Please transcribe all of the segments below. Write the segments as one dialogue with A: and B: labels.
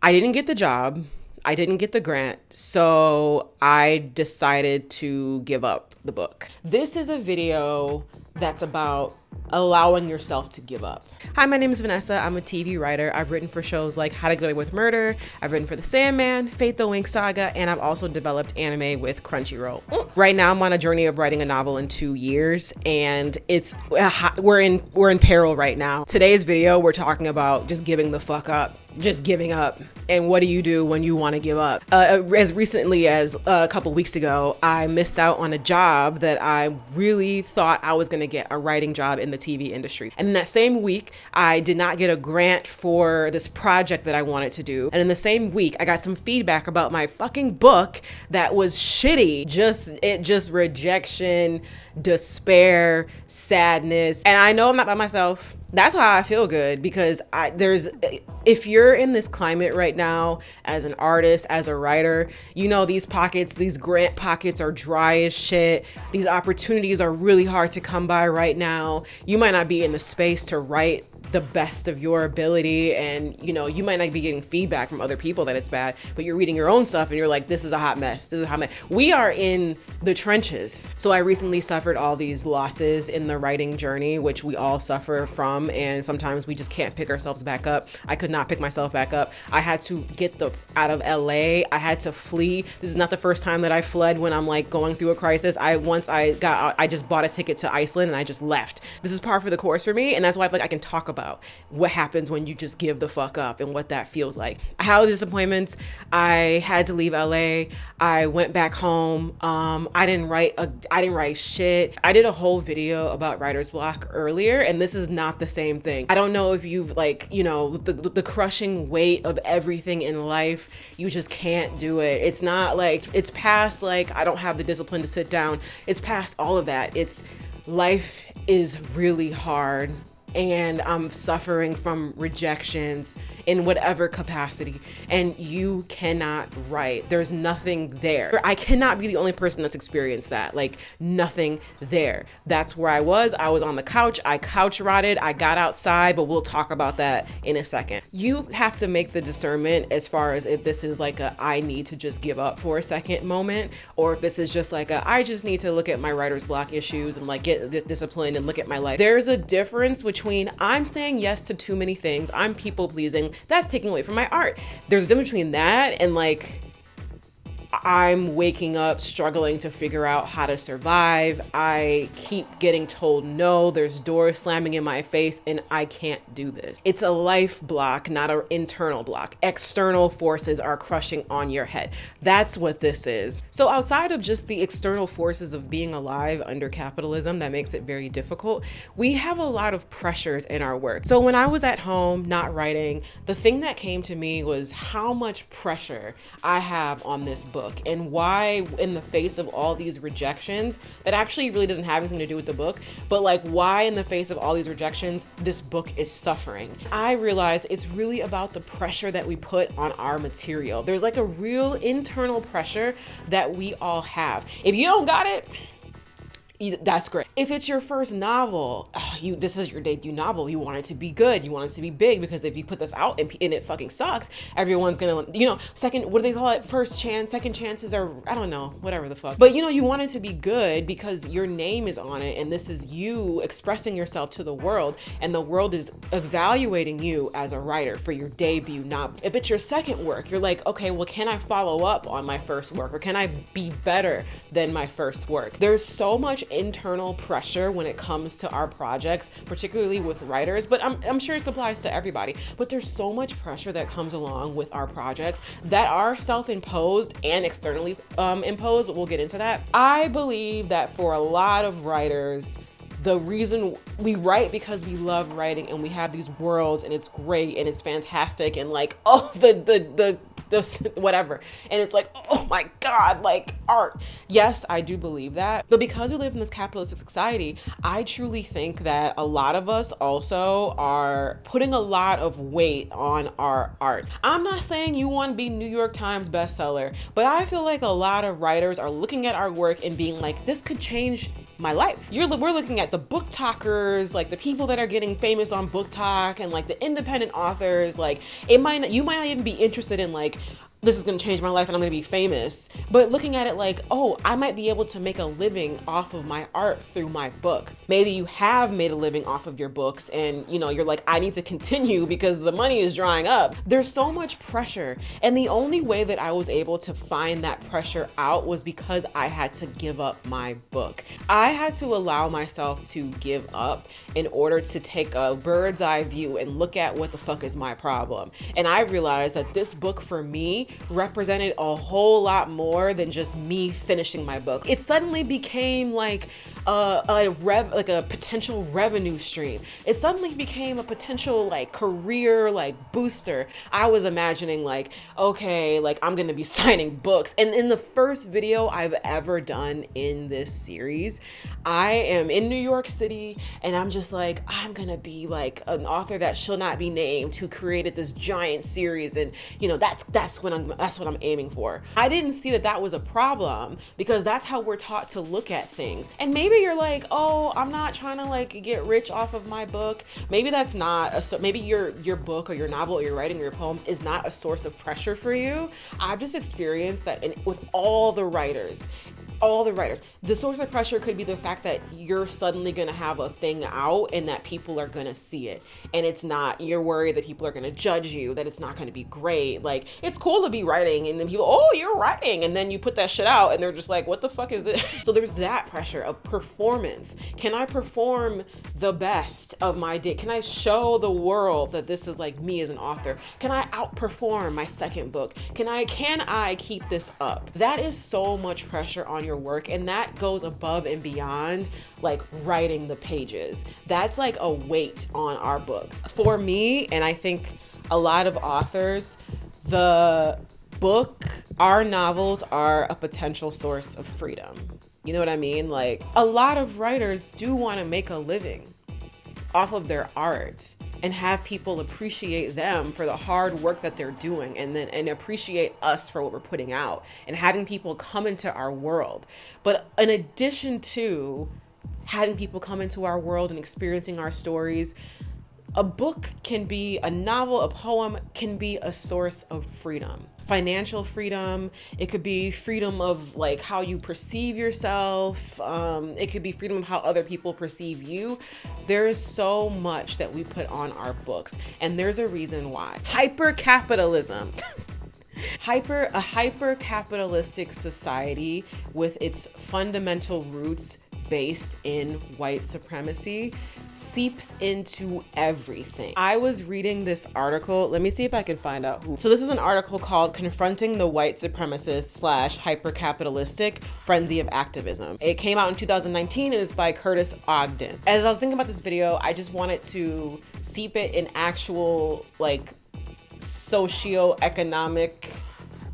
A: I didn't get the job. I didn't get the grant, so I decided to give up the book. This is a video that's about allowing yourself to give up. Hi, my name is Vanessa. I'm a TV writer. I've written for shows like How to Get Away with Murder. I've written for The Sandman, Fate the Winx Saga, and I've also developed anime with Crunchyroll. Right now, I'm on a journey of writing a novel in 2 years, and we're in peril right now. Today's video, we're talking about just giving the fuck up. Just giving up. And what do you do when you want to give up? As recently as a couple weeks ago, I missed out on a job that I really thought I was going to get, a writing job in the TV industry. And in that same week, I did not get a grant for this project that I wanted to do. And in the same week, I got some feedback about my fucking book that was shitty. Just rejection, despair, sadness. And I know I'm not by myself. That's how I feel good, because if you're in this climate right now as an artist, as a writer, you know, these grant pockets are dry as shit. These opportunities are really hard to come by right now. You might not be in the space to write the best of your ability, and you know, you might not be getting feedback from other people that it's bad, but you're reading your own stuff and you're like, this is a hot mess. This is a hot mess. We are in the trenches. So I recently suffered all these losses in the writing journey, which we all suffer from, and sometimes we just can't pick ourselves back up. I could not pick myself back up. I had to get out of LA. I had to flee. This is not the first time that I fled when I'm like going through a crisis. I just bought a ticket to Iceland and I just left. This is par for the course for me, and that's why I feel like I can talk about what happens when you just give the fuck up and what that feels like. I had disappointments. I had to leave LA. I went back home. I didn't write shit. I did a whole video about writer's block earlier, and this is not the same thing. I don't know if you've the crushing weight of everything in life, you just can't do it. It's not like, it's past like, I don't have the discipline to sit down. It's past all of that. Life is really hard, and I'm suffering from rejections in whatever capacity, and you cannot write. There's nothing there. I cannot be the only person that's experienced that, like nothing there. That's where I was on the couch. I couch rotted. I got outside, but we'll talk about that in a second. You have to make the discernment as far as if this is like I need to just give up for a second moment, or if this is just like I just need to look at my writer's block issues and like get this discipline and look at my life. There's a difference between I'm saying yes to too many things, I'm people pleasing, that's taking away from my art. There's a difference between that and like I'm waking up struggling to figure out how to survive. I keep getting told no, there's doors slamming in my face, and I can't do this. It's a life block, not an internal block. External forces are crushing on your head. That's what this is. So outside of just the external forces of being alive under capitalism that makes it very difficult, we have a lot of pressures in our work. So when I was at home not writing, the thing that came to me was how much pressure I have on this book, and why in the face of all these rejections that actually really doesn't have anything to do with the book, but like why in the face of all these rejections this book is suffering. I realize it's really about the pressure that we put on our material. There's like a real internal pressure that we all have. If you don't got it, that's great. If it's your first novel, this is your debut novel, you want it to be good, you want it to be big, because if you put this out and it fucking sucks, everyone's gonna, what do they call it? First chance, second chances, or I don't know, whatever the fuck. But you want it to be good because your name is on it, and this is you expressing yourself to the world, and the world is evaluating you as a writer for your debut novel. If it's your second work, you're like, okay, well, can I follow up on my first work, or can I be better than my first work? There's so much internal pressure when it comes to our projects, particularly with writers, but I'm sure it applies to everybody. But there's so much pressure that comes along with our projects that are self-imposed and externally imposed, but we'll get into that. I believe that for a lot of writers, the reason we write because we love writing, and we have these worlds, and it's great and it's fantastic, and like, oh, the whatever, and it's like, oh my god, like art. Yes, I do believe that, but because we live in this capitalistic society, I truly think that a lot of us also are putting a lot of weight on our art. I'm not saying you want to be New York Times bestseller, but I feel like a lot of writers are looking at our work and being like, this could change my life. We're looking at the book talkers, like the people that are getting famous on Book Talk, and like the independent authors. Like you might not even be interested in like, this is going to change my life and I'm going to be famous, but looking at it like, oh, I might be able to make a living off of my art through my book. Maybe you have made a living off of your books and you're like, I need to continue because the money is drying up. There's so much pressure. And the only way that I was able to find that pressure out was because I had to give up my book. I had to allow myself to give up in order to take a bird's eye view and look at what the fuck is my problem. And I realized that this book for me represented a whole lot more than just me finishing my book. It suddenly became like a potential revenue stream. It suddenly became a potential like career like booster. I was imagining like, okay, like I'm gonna be signing books. And in the first video I've ever done in this series, I am in New York City and I'm just like, I'm gonna be like an author that shall not be named who created this giant series, and that's what I'm aiming for. I didn't see that was a problem because that's how we're taught to look at things. And maybe you're like, oh, I'm not trying to like get rich off of my book. Maybe that's not maybe your book or your novel or your writing or your poems is not a source of pressure for you. I've just experienced that with all the writers, the source of pressure could be the fact that you're suddenly going to have a thing out and that people are going to see it. And you're worried that people are going to judge you, that it's not going to be great. Like, it's cool to be writing and then people, oh, you're writing. And then you put that shit out and they're just like, what the fuck is it? So there's that pressure of performance. Can I perform the best of my day? Can I show the world that this is like me as an author? Can I outperform my second book? Can I keep this up? That is so much pressure on your work, and that goes above and beyond like writing the pages. That's like a weight on our books. For me, and I think a lot of authors, our novels are a potential source of freedom. You know what I mean? Like, a lot of writers do want to make a living off of their art and have people appreciate them for the hard work that they're doing, and appreciate us for what we're putting out and having people come into our world. But in addition to having people come into our world and experiencing our stories, a novel, a poem can be a source of freedom. Financial freedom. It could be freedom of like how you perceive yourself. It could be freedom of how other people perceive you. There's so much that we put on our books, and there's a reason why. Hyper-capitalism. A hyper-capitalistic society with its fundamental roots based in white supremacy seeps into everything. I was reading this article. Let me see if I can find out who. So this is an article called Confronting the White Supremacist / Hyper-Capitalistic Frenzy of Activism. It came out in 2019 and it's by Curtis Ogden. As I was thinking about this video, I just wanted to seep it in actual like socio-economic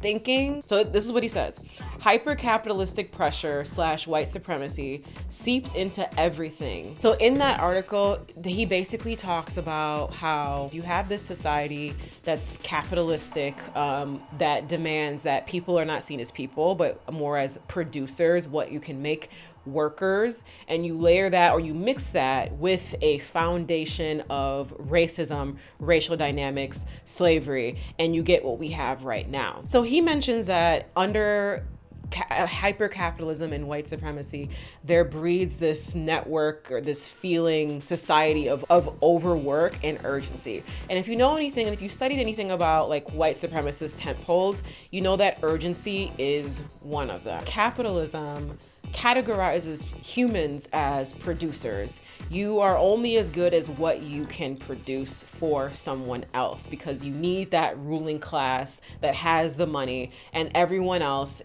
A: thinking. So this is what he says. Hyper-capitalistic pressure / white supremacy seeps into everything. So in that article, he basically talks about how you have this society that's capitalistic, that demands that people are not seen as people, but more as producers, what you can make workers, and you layer that or you mix that with a foundation of racism, racial dynamics, slavery, and you get what we have right now. So he mentions that under hyper-capitalism and white supremacy, there breeds this network or this feeling society of overwork and urgency. And if you know anything, and if you studied anything about like white supremacist tentpoles, you know that urgency is one of them. Capitalism categorizes humans as producers. You are only as good as what you can produce for someone else, because you need that ruling class that has the money, and everyone else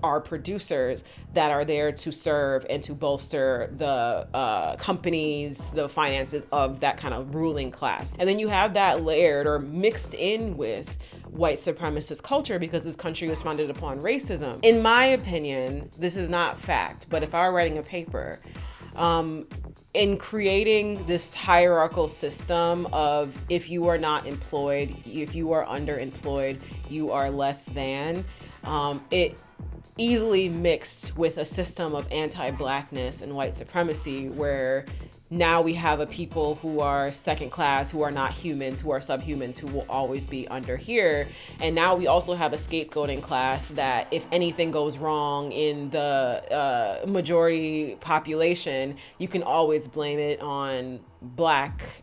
A: are producers that are there to serve and to bolster the companies, the finances of that kind of ruling class. And then you have that layered or mixed in with white supremacist culture, because this country was founded upon racism. In my opinion, this is not fact, but if I were writing a paper, in creating this hierarchical system of if you are not employed, if you are underemployed, you are less than, easily mixed with a system of anti-blackness and white supremacy, where now we have a people who are second class, who are not humans, who are subhumans, who will always be under here. And now we also have a scapegoating class that if anything goes wrong in the majority population, you can always blame it on Black,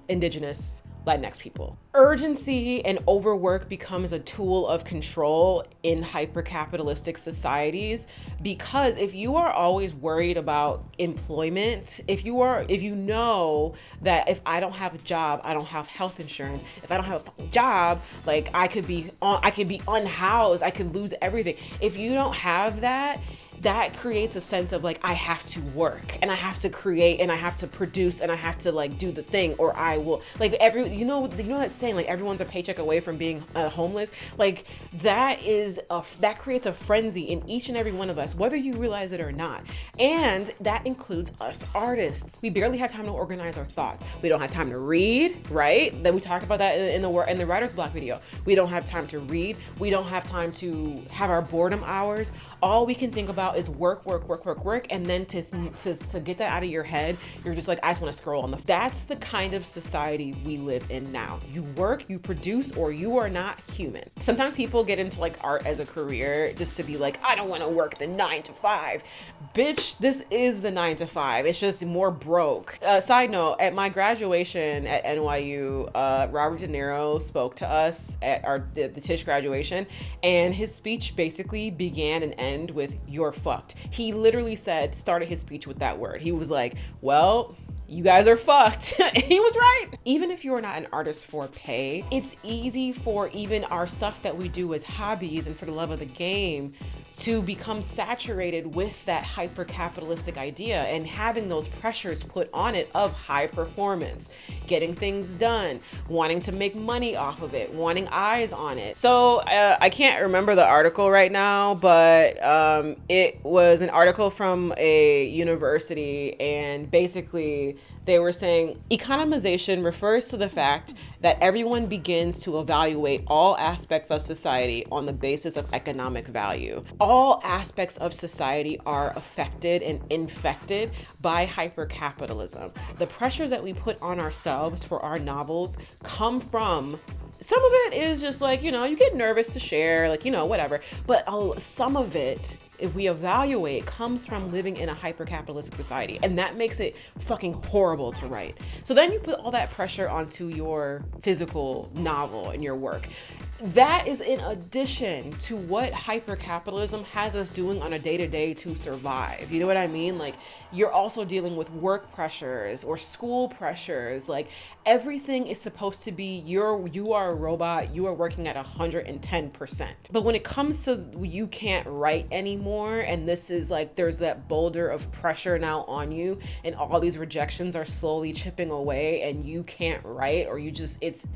A: Indigenous, Latinx people. Urgency and overwork becomes a tool of control in hyper-capitalistic societies, because if you are always worried about employment, if you know that if I don't have a job, I don't have health insurance, if I don't have a fucking job, like I could be unhoused, I could lose everything. If you don't have that, that creates a sense of like, I have to work and I have to create and I have to produce and I have to like do the thing, or I will like you know that saying, like everyone's a paycheck away from being homeless. Like that creates a frenzy in each and every one of us, whether you realize it or not. And that includes us artists. We barely have time to organize our thoughts. We don't have time to read, right? That we talked about that in the writer's block video. We don't have time to read. We don't have time to have our boredom hours. All we can think about is work, and then to get that out of your head, you're just like, I just want to scroll on that's the kind of society we live in now. You work, you produce, or you are not human. Sometimes people get into like art as a career just to be like, I don't want to work the 9 to 5. Bitch, this is the 9 to 5. It's just more broke. Side note, at my graduation at NYU, Robert De Niro spoke to us at the Tisch graduation, and his speech basically began and ended with "you're fucked." He literally started his speech with that word. He was like, well, you guys are fucked. He was right. Even if you're not an artist for pay, it's easy for even our stuff that we do as hobbies and for the love of the game to become saturated with that hyper-capitalistic idea and having those pressures put on it of high performance, getting things done, wanting to make money off of it, wanting eyes on it. So I can't remember the article right now, but it was an article from a university, and basically they were saying economization refers to the fact that everyone begins to evaluate all aspects of society on the basis of economic value. All aspects of society are affected and infected by hypercapitalism. The pressures that we put on ourselves for our novels come from, some of it is just like, you get nervous to share, like, whatever. But some of it, if we evaluate, comes from living in a hyper-capitalistic society. And that makes it fucking horrible to write. So then you put all that pressure onto your physical novel and your work. That is in addition to what hyper-capitalism has us doing on a day-to-day to survive. You know what I mean? Like, you're also dealing with work pressures or school pressures. Like, everything is supposed to be, you are a robot, you are working at 110%. But when it comes to you can't write anymore, and this is like, there's that boulder of pressure now on you, and all these rejections are slowly chipping away, and you can't write, or you just, it's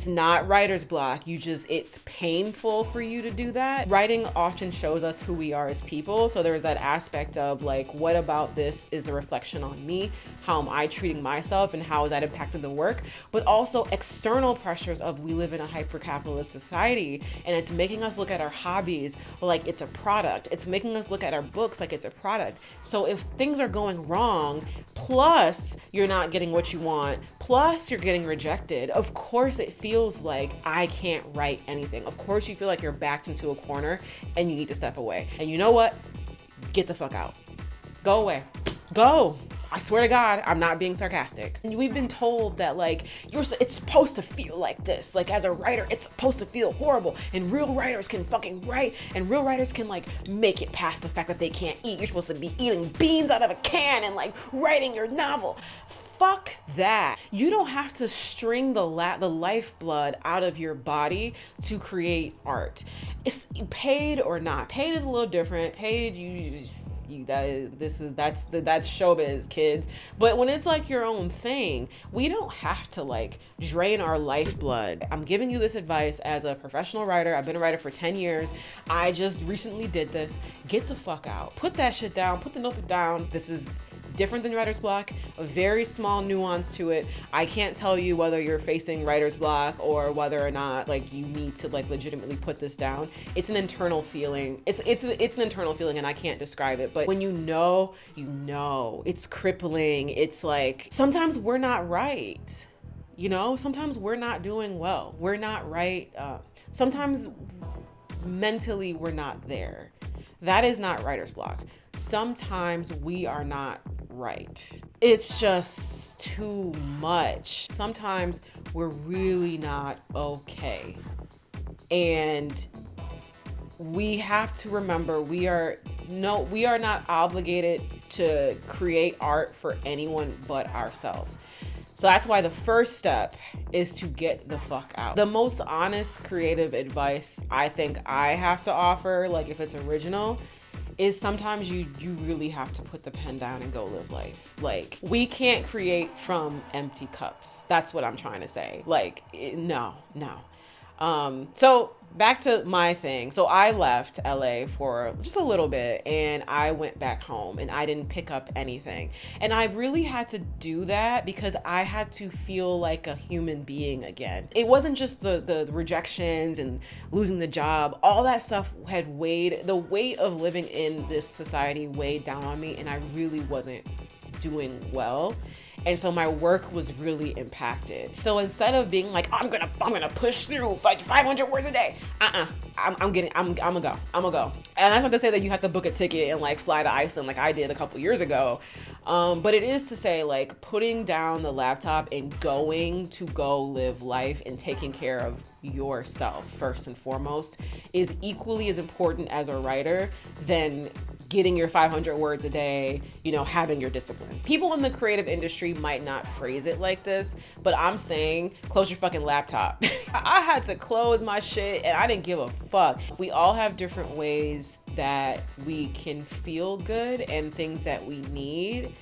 A: not writer's block. It's painful for you to do that. Writing often shows us who we are as people. So there's that aspect of like, what about this is a reflection on me? How am I treating myself, and how is that impacting the work? But also external pressures of, we live in a hyper-capitalist society, and it's making us look at our hobbies like it's a product. It's making us look at our books like it's a product. So if things are going wrong, plus you're not getting what you want, plus you're getting rejected, of course it feels like I can't write anything. Of course you feel like you're backed into a corner and you need to step away. And you know what? Get the fuck out. Go away. Go. I swear to God, I'm not being sarcastic. And we've been told that like, it's supposed to feel like this. Like, as a writer, it's supposed to feel horrible. And real writers can fucking write, and real writers can like make it past the fact that they can't eat. You're supposed to be eating beans out of a can and like writing your novel. Fuck that. You don't have to string the lifeblood out of your body to create art. It's paid or not. Paid is a little different. Paid, that's showbiz, kids. But when it's like your own thing, we don't have to like drain our lifeblood. I'm giving you this advice as a professional writer. I've been a writer for 10 years. I just recently did this. Get the fuck out. Put that shit down. Put the notebook down. This is different than writer's block, a very small nuance to it. I can't tell you whether you're facing writer's block or whether or not like you need to like legitimately put this down. It's an internal feeling. It's an internal feeling, and I can't describe it. But when you know, it's crippling. It's like sometimes we're not right. You know, sometimes we're not doing well. We're not right. Sometimes mentally we're not there. That is not writer's block. Sometimes we are not right. It's just too much. Sometimes we're really not okay. And we have to remember we are not obligated to create art for anyone but ourselves. So that's why the first step is to get the fuck out. The most honest creative advice I think I have to offer, like if it's original, is sometimes you really have to put the pen down and go live life. Like, we can't create from empty cups. That's what I'm trying to say. Like, no. So back to my thing. So I left LA for just a little bit and I went back home and I didn't pick up anything. And I really had to do that because I had to feel like a human being again. It wasn't just the rejections and losing the job. All that stuff had weighed, the weight of living in this society weighed down on me, and I really wasn't doing well. And so my work was really impacted. So instead of being like, I'm gonna push through like 500 words a day, I'm gonna go. And that's not to say that you have to book a ticket and like fly to Iceland like I did a couple years ago. But it is to say like putting down the laptop and going to go live life and taking care of yourself first and foremost is equally as important as a writer than getting your 500 words a day, you know, having your discipline. People in the creative industry might not phrase it like this, but I'm saying close your fucking laptop. I had to close my shit and I didn't give a fuck. We all have different ways that we can feel good and things that we need.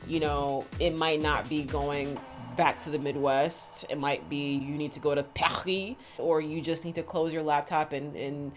A: You know, it might not be going back to the Midwest. It might be you need to go to Paris, or you just need to close your laptop and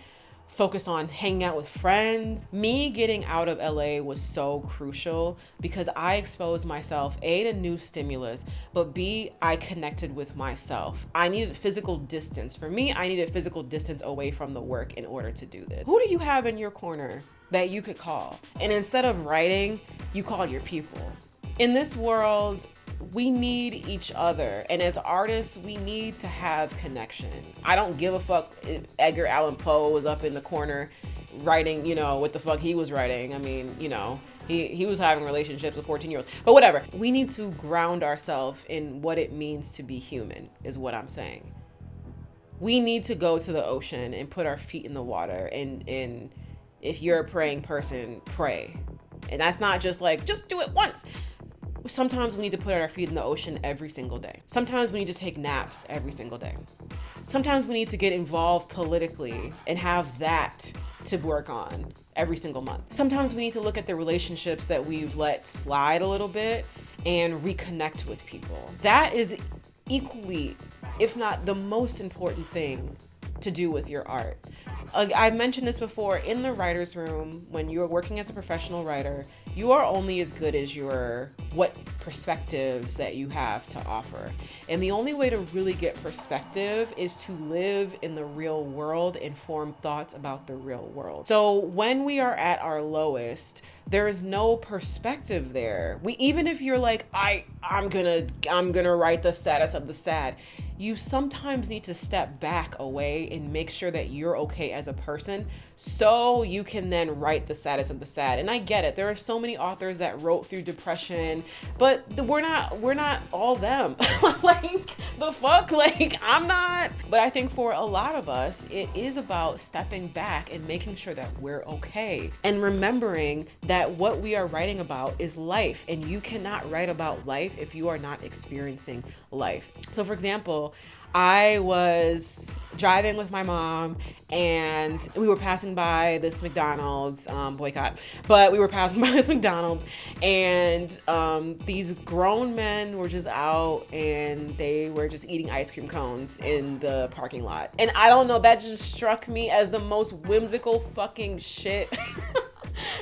A: focus on hanging out with friends. Me getting out of LA was so crucial because I exposed myself, A, to new stimulus, but B, I connected with myself. I needed physical distance. For me, I needed physical distance away from the work in order to do this. Who do you have in your corner that you could call? And instead of writing, you call your people. In this world, we need each other. And as artists, we need to have connection. I don't give a fuck if Edgar Allan Poe was up in the corner writing, you know, what the fuck he was writing. I mean, you know, he was having relationships with 14-year-olds. But whatever. We need to ground ourselves in what it means to be human, is what I'm saying. We need to go to the ocean and put our feet in the water. And if you're a praying person, pray. And that's not just like, just do it once. Sometimes we need to put our feet in the ocean every single day. Sometimes we need to take naps every single day. Sometimes we need to get involved politically and have that to work on every single month. Sometimes we need to look at the relationships that we've let slide a little bit and reconnect with people. That is equally, if not the most important thing to do with your art. I mentioned this before, in the writer's room, when you're working as a professional writer, you are only as good as what perspectives that you have to offer. And the only way to really get perspective is to live in the real world and form thoughts about the real world. So when we are at our lowest, there is no perspective there. Even if you're like, I'm gonna write the saddest of the sad, you sometimes need to step back away and make sure that you're okay as a person so you can then write the saddest of the sad. And I get it. There are so many authors that wrote through depression, but we're not all them. Like, the fuck? Like, I'm not. But I think for a lot of us, it is about stepping back and making sure that we're okay. And remembering that what we are writing about is life. And you cannot write about life if you are not experiencing life. So for example, I was driving with my mom and we were passing by this McDonald's, boycott, but we were passing by this McDonald's and these grown men were just out and they were just eating ice cream cones in the parking lot. And I don't know, that just struck me as the most whimsical fucking shit.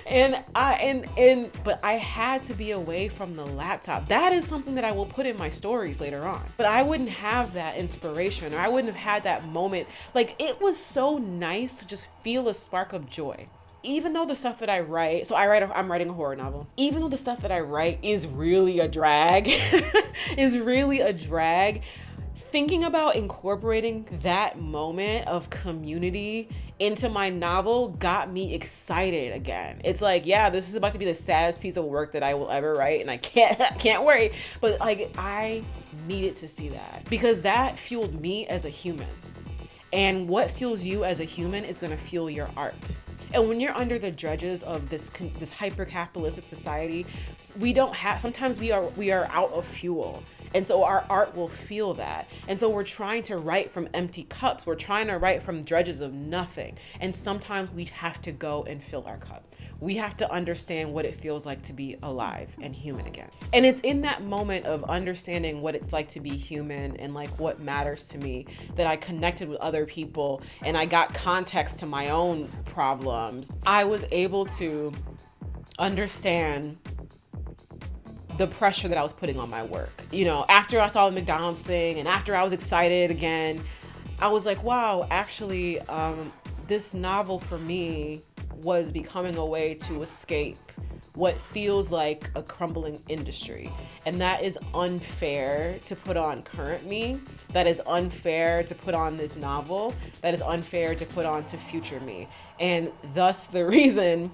A: But I had to be away from the laptop. That is something that I will put in my stories later on. But I wouldn't have that inspiration, or I wouldn't have had that moment. Like, it was so nice to just feel a spark of joy. Even though the stuff that I write, I'm writing a horror novel. Even though the stuff that I write is really a drag, thinking about incorporating that moment of community into my novel got me excited again. It's like, yeah, this is about to be the saddest piece of work that I will ever write, and I can't wait. But like, I needed to see that because that fueled me as a human. And what fuels you as a human is going to fuel your art. And when you're under the dredges of this hyper-capitalistic society, sometimes we are out of fuel. And so our art will feel that. And so we're trying to write from empty cups. We're trying to write from dredges of nothing. And sometimes we have to go and fill our cup. We have to understand what it feels like to be alive and human again. And it's in that moment of understanding what it's like to be human and like what matters to me that I connected with other people and I got context to my own problems. I was able to understand the pressure that I was putting on my work. You know, after I saw the McDonald's thing and after I was excited again, I was like, wow, actually, this novel for me was becoming a way to escape what feels like a crumbling industry. And that is unfair to put on current me. That is unfair to put on this novel. That is unfair to put on to future me. And thus the reason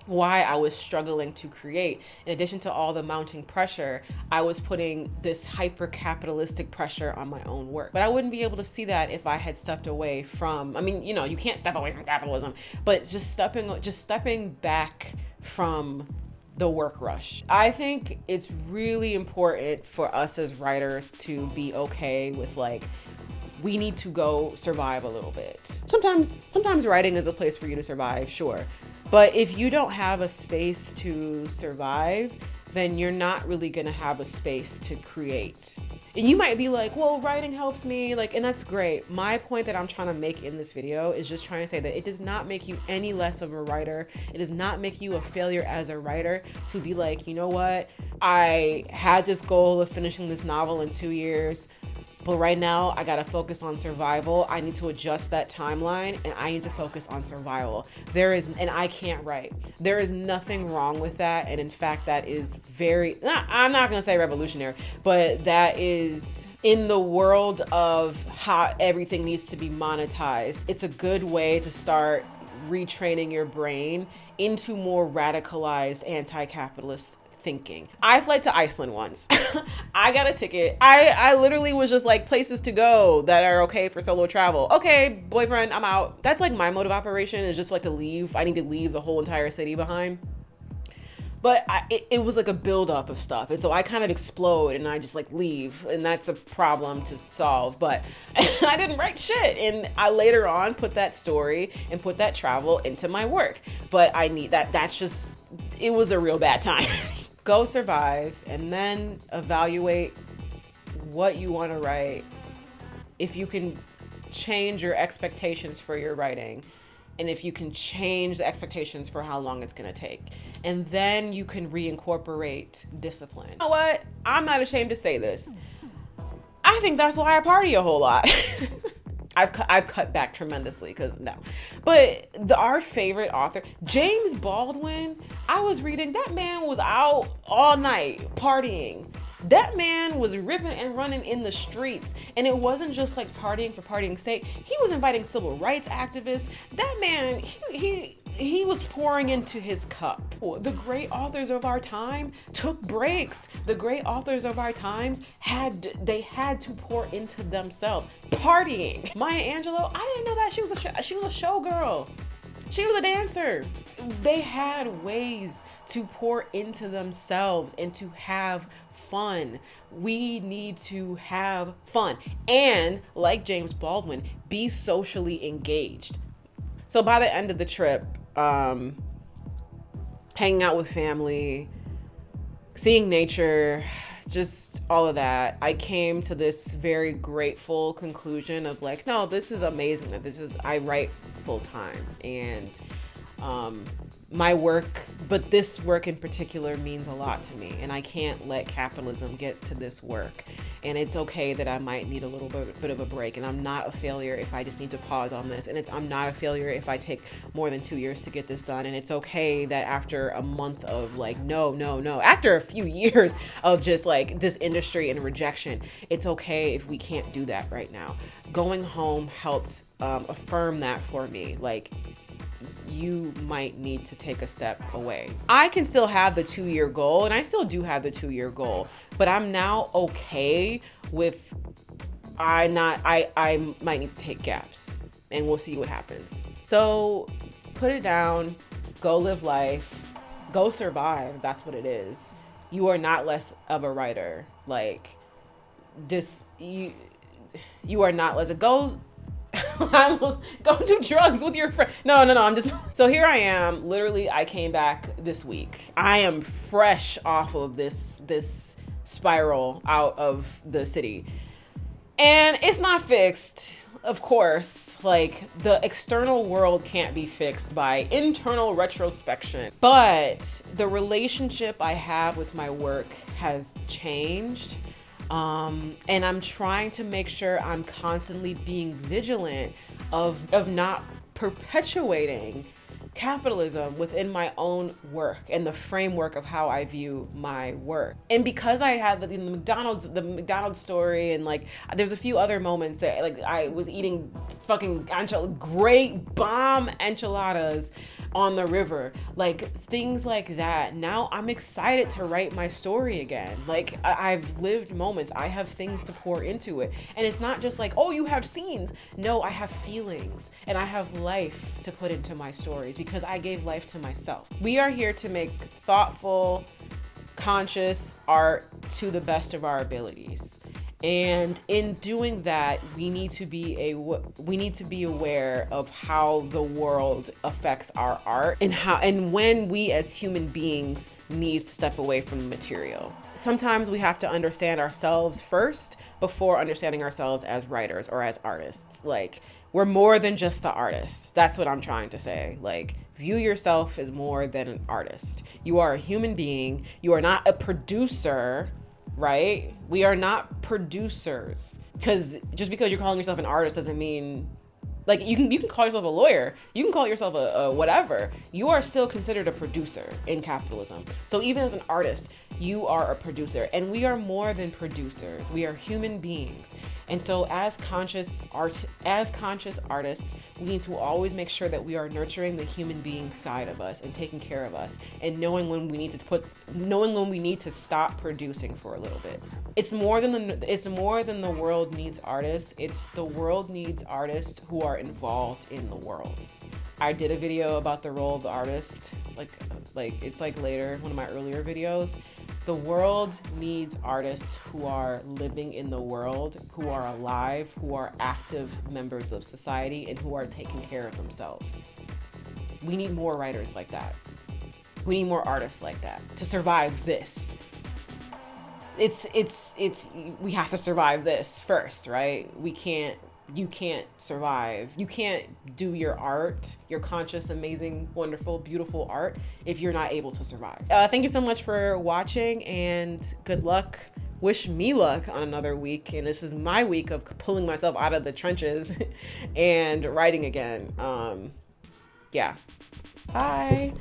A: why I was struggling to create. In addition to all the mounting pressure, I was putting this hyper-capitalistic pressure on my own work. But I wouldn't be able to see that if I had stepped away from, I mean, you know, you can't step away from capitalism, but just stepping back from the work rush. I think it's really important for us as writers to be okay with like, we need to go survive a little bit. Sometimes writing is a place for you to survive, sure. But if you don't have a space to survive, then you're not really gonna have a space to create. And you might be like, well, writing helps me, like, and that's great. My point that I'm trying to make in this video is just trying to say that it does not make you any less of a writer. It does not make you a failure as a writer to be like, you know what? I had this goal of finishing this novel in 2 years, but right now I gotta focus on survival. I need to adjust that timeline and I need to focus on survival. And I can't write. There is nothing wrong with that. And in fact, that is I'm not gonna say revolutionary, but that is in the world of how everything needs to be monetized. It's a good way to start retraining your brain into more radicalized anti-capitalist thinking. I fled to Iceland once. I got a ticket. I literally was just like, places to go that are okay for solo travel. Okay, boyfriend, I'm out. That's like my mode of operation, is just like to leave. I need to leave the whole entire city behind. But it was like a buildup of stuff. And so I kind of explode and I just like leave. And that's a problem to solve. But I didn't write shit. And I later on put that story and put that travel into my work. But I need it was a real bad time. Go survive and then evaluate what you want to write. If you can change your expectations for your writing, and if you can change the expectations for how long it's going to take, and then you can reincorporate discipline. You know what? I'm not ashamed to say this. I think that's why I party a whole lot. I've cut back tremendously but our favorite author, James Baldwin, I was reading, that man was out all night partying. That man was ripping and running in the streets, and it wasn't just like partying for partying's sake. He was inviting civil rights activists. That man, he was pouring into his cup. The great authors of our time took breaks. The great authors of our times had to pour into themselves. Partying. Maya Angelou, I didn't know that she was a showgirl. She was a dancer. They had ways to pour into themselves and to have fun. We need to have fun. And like James Baldwin, be socially engaged. So by the end of the trip, hanging out with family, seeing nature, just all of that, I came to this very grateful conclusion of like, no, this is amazing that I write full time. And my work, but this work in particular means a lot to me, and I can't let capitalism get to this work. And it's okay that I might need a little bit of a break, and I'm not a failure if I just need to pause on this, and I'm not a failure if I take more than 2 years to get this done. And it's okay that after a month of like no, after a few years of just like this industry and rejection, it's okay if we can't do that right now. Going home helps affirm that for me. Like, you might need to take a step away. I can still have the 2-year goal, and I still do have the 2-year goal, but I'm now okay with I might need to take gaps, and we'll see what happens. So put it down, go live life, go survive. That's what it is. You are not less of a writer. Like, just you are not less. It goes. I almost go do drugs with your friend. No, I'm just. So here I am. Literally, I came back this week. I am fresh off of this spiral out of the city, and it's not fixed. Of course, like, the external world can't be fixed by internal retrospection, but the relationship I have with my work has changed. And I'm trying to make sure I'm constantly being vigilant of not perpetuating capitalism within my own work and the framework of how I view my work. And because I had the McDonald's story, and like there's a few other moments that like I was eating fucking great bomb enchiladas on the river, like things like that. Now I'm excited to write my story again. Like I've lived moments, I have things to pour into it. And it's not just like, oh, you have scenes. No, I have feelings, and I have life to put into my stories because I gave life to myself. We are here to make thoughtful, conscious art to the best of our abilities. And in doing that, we need to be aware of how the world affects our art, and when we as human beings need to step away from the material. Sometimes we have to understand ourselves first before understanding ourselves as writers or as artists. Like, we're more than just the artists. That's what I'm trying to say. Like, view yourself as more than an artist. You are a human being. You are not a producer, right? We are not producers. Because just because you're calling yourself an artist doesn't mean, like, you can call yourself a lawyer, you can call yourself a whatever. You are still considered a producer in capitalism. So even as an artist, you are a producer, and we are more than producers. We are human beings. And so as conscious artists, we need to always make sure that we are nurturing the human being side of us and taking care of us, and knowing when we need to stop producing for a little bit. It's more than the world needs artists. It's the world needs artists who are involved in the world. I did a video about the role of the artist, like it's like later, one of my earlier videos. The world needs artists who are living in the world, who are alive, who are active members of society, and who are taking care of themselves. We need more writers like that. We need more artists like that to survive this. We have to survive this first, right? You can't survive. You can't do your art, your conscious, amazing, wonderful, beautiful art if you're not able to survive. Thank you so much for watching, and good luck. Wish me luck on another week. And this is my week of pulling myself out of the trenches and writing again. Yeah. Bye.